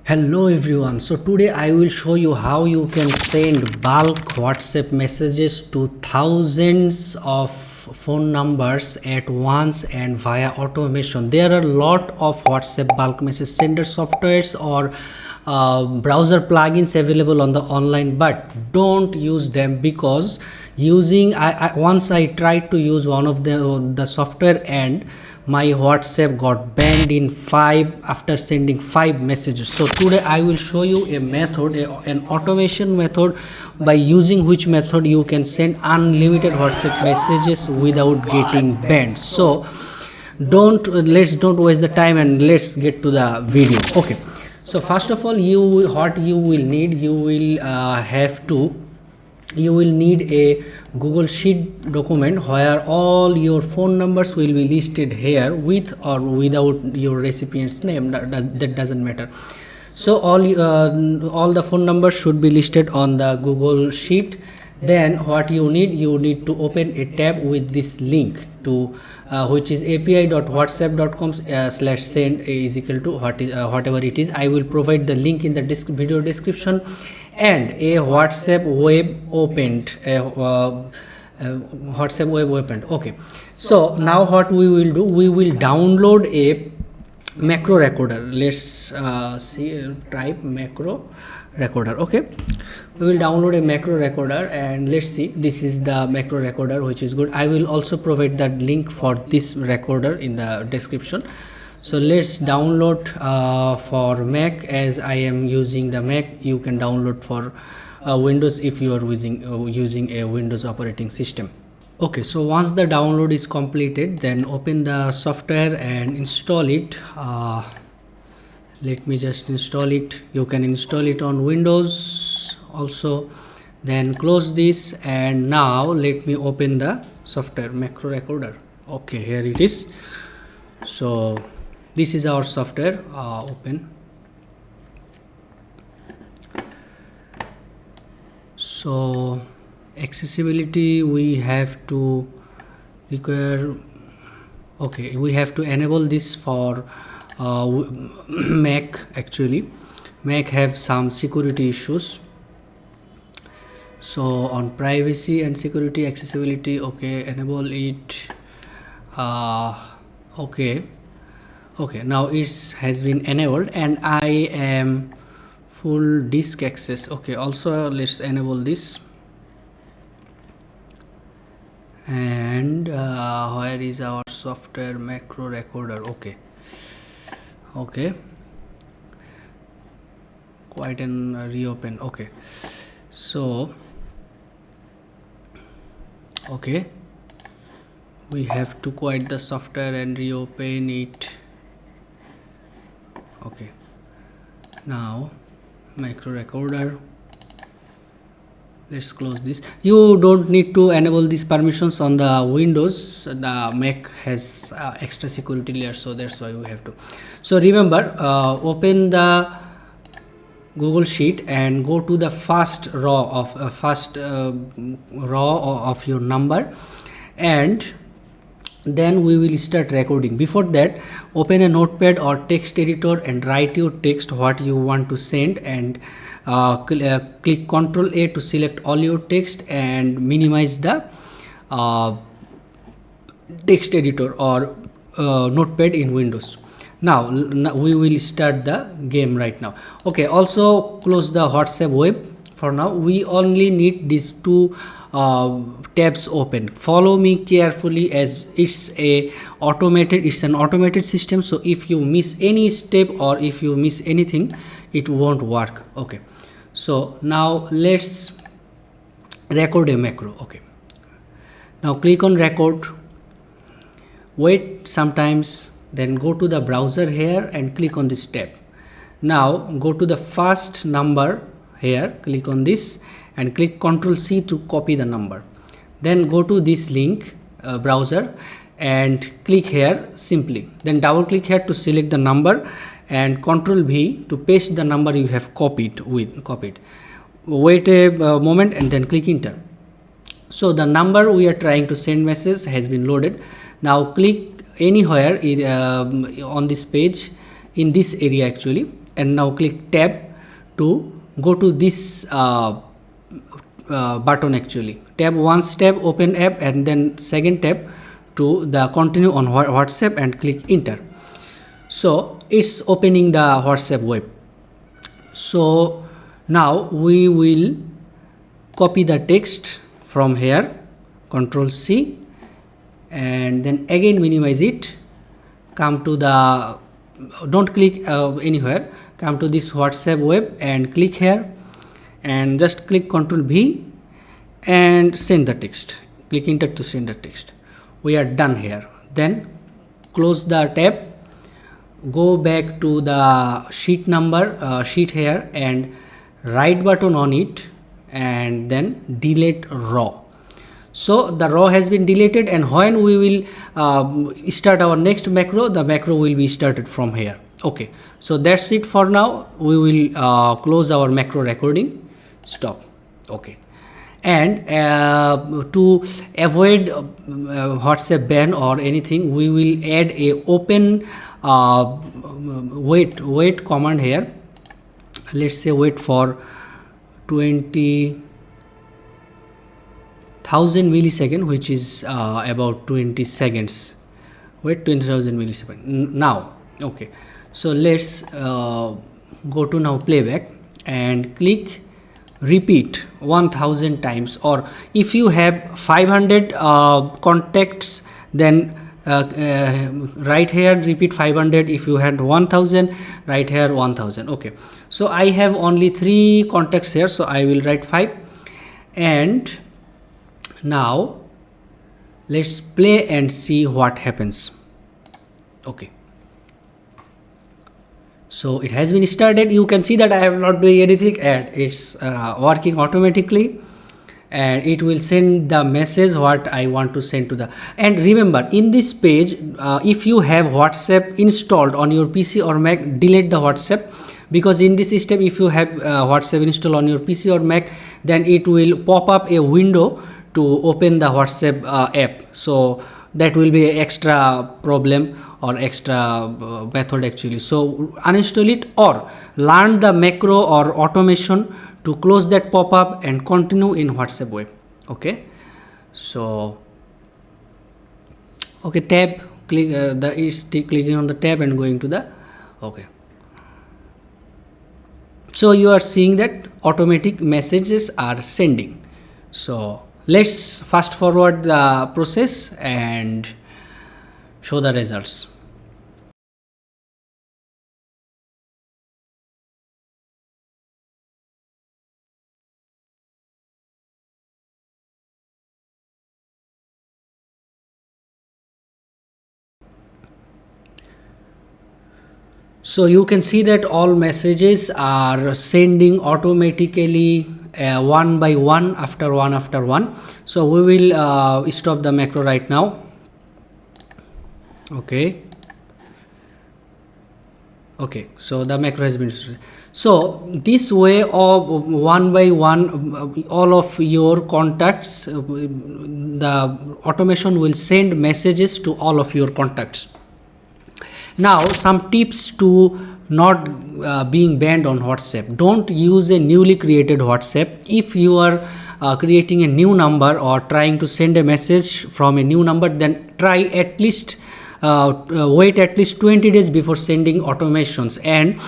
Hello everyone, so today I will show you how you can send bulk WhatsApp messages to thousands of phone numbers at once and via automation. There are a lot of WhatsApp bulk message sender softwares or browser plugins available on the online, but don't use them because once I tried to use one of the software and my WhatsApp got banned in 5 after sending 5 messages. So today I will show you a method, an automation method by using which method you can send unlimited WhatsApp messages without getting banned. So let's don't waste the time and let's get to the video. Okay, so first of all, you will need a Google Sheet document where all your phone numbers will be listed here with or without your recipient's name. That doesn't matter. So all the phone numbers should be listed on the Google Sheet. Then what you need to open a tab with this link to which is api.whatsapp.com/send is equal to whatever it is. I will provide the link in the video description. And a WhatsApp web opened, okay, so now what we will do, we will download a macro recorder. Let's type macro recorder. Okay, we will download a macro recorder and let's see. This is the macro recorder, which is good. I will also provide that link for this recorder in the description. So let's download for Mac. As I am using the Mac, you can download for Windows if you are using a Windows operating system. Okay, so once the download is completed, then open the software and install it. Let me just install it. You can install it on Windows also. Then close this, and now let me open the software macro recorder. Okay, here it is. So this is our software. Open. So accessibility, we have to require, okay, we have to enable this for Mac. Actually Mac have some security issues. So on privacy and security, accessibility, okay, enable it. Okay, now it has been enabled and I am full disk access. Okay, also let's enable this. And where is our software macro recorder? Okay, quite an reopen. Okay, so okay, we have to quit the software and reopen it. Okay, now macro recorder, let's close this. You don't need to enable these permissions on the Windows. The Mac has extra security layer, so that's why we have to. So remember, open the Google Sheet and go to the first row of your number, and then we will start recording. Before that, open a notepad or text editor and write your text what you want to send, and click Ctrl A to select all your text and minimize the text editor or notepad in Windows. Now we will start the game right now. Okay, also close the WhatsApp web. For now we only need these two tabs open. Follow me carefully, as it's an automated system, so if you miss any step or if you miss anything, it won't work. Okay, so now let's record a macro. Okay, now click on record, wait sometimes, then go to the browser here and click on this tab. Now go to the first number here, click on this and click Ctrl C to copy the number. Then go to this link browser and click here simply. Then double click here to select the number and Ctrl V to paste the number you have copied. Wait a moment and then click enter. So the number we are trying to send message has been loaded. Now click anywhere on this page, in this area actually, and now click tab to go to this button. Actually tab, once tab open app, and then second tab to the continue on WhatsApp and click enter. So it's opening the WhatsApp web. So now we will copy the text from here, Control C, and then again minimize it, come to the, don't click anywhere, come to this WhatsApp web and click here and just click Control V and send the text, click enter to send the text. We are done here. Then close the tab, go back to the sheet number, sheet here, and right button on it, and then delete raw. So the raw has been deleted, and when we will start our next macro, the macro will be started from here. Okay, so that's it for now. We will close our macro recording, stop. Okay, and to avoid WhatsApp ban or anything, we will add a open wait command here. Let's say wait for 20,000 milliseconds, which is about 20 seconds. Wait 20,000 milliseconds now. Okay, so let's go to now playback and click repeat 1000 times, or if you have 500 contacts, then right here repeat 500. If you had 1000, right here 1000. Okay, so I have only 3 contacts here, so I will write 5. And now let's play and see what happens. Okay, so it has been started. You can see that I am not doing anything, and it's working automatically, and it will send the message what I want to send to the. And remember, in this page, if you have WhatsApp installed on your PC or Mac, delete the WhatsApp, because in this system, if you have WhatsApp installed on your PC or Mac, then it will pop up a window to open the WhatsApp app. So that will be an extra problem or extra method actually. So uninstall it or learn the macro or automation to close that pop-up and continue in WhatsApp web. Okay, so okay, tab, click clicking on the tab and going to the, okay, so you are seeing that automatic messages are sending. So let's fast forward the process and show the results. So you can see that all messages are sending automatically one by one after one. So we will stop the macro right now. Okay, so the macro has been started. So this way of one by one, all of your contacts, the automation will send messages to all of your contacts. Now some tips to not being banned on WhatsApp. Don't use a newly created WhatsApp. If you are creating a new number or trying to send a message from a new number, then try at least wait at least 20 days before sending automations, and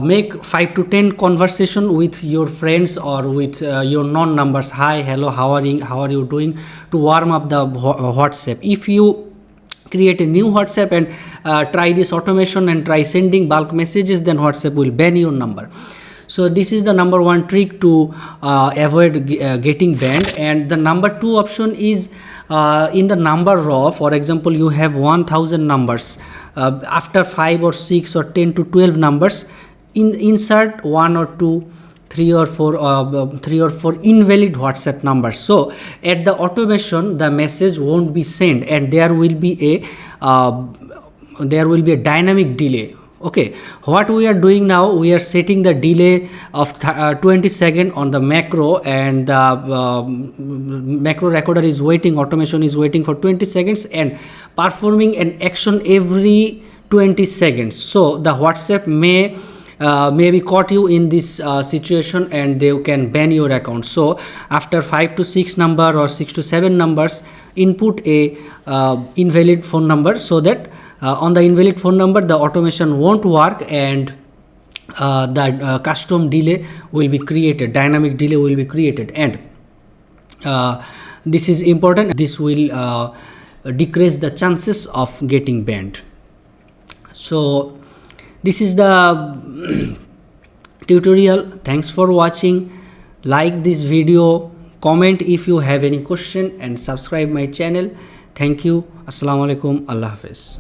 make 5 to 10 conversation with your friends or with your known numbers. Hi, hello, how are you doing, to warm up the WhatsApp. If you create a new WhatsApp and try this automation and try sending bulk messages, then WhatsApp will ban your number. So this is the number 1 trick to avoid getting banned. And the number 2 option is in the number raw. For example, you have 1000 numbers, after 5 or 6 or 10 to 12 numbers, insert 1 or 2, 3 or 4 invalid WhatsApp numbers. So at the automation, the message won't be sent, and there will be a dynamic delay. Okay, what we are doing now, we are setting the delay of 20 seconds on the macro, and the macro recorder is waiting, automation is waiting for 20 seconds and performing an action every 20 seconds. So the WhatsApp may maybe caught you in this situation, and they can ban your account. So after 5 to 6 number or 6 to 7 numbers, input a invalid phone number, so that on the invalid phone number the automation won't work, and the custom delay will be created, dynamic delay will be created. And this is important. This will decrease the chances of getting banned. So this is the tutorial. Thanks for watching. Like this video, comment if you have any question, and subscribe my channel. Thank you. Assalamu alaikum. Allah Hafiz.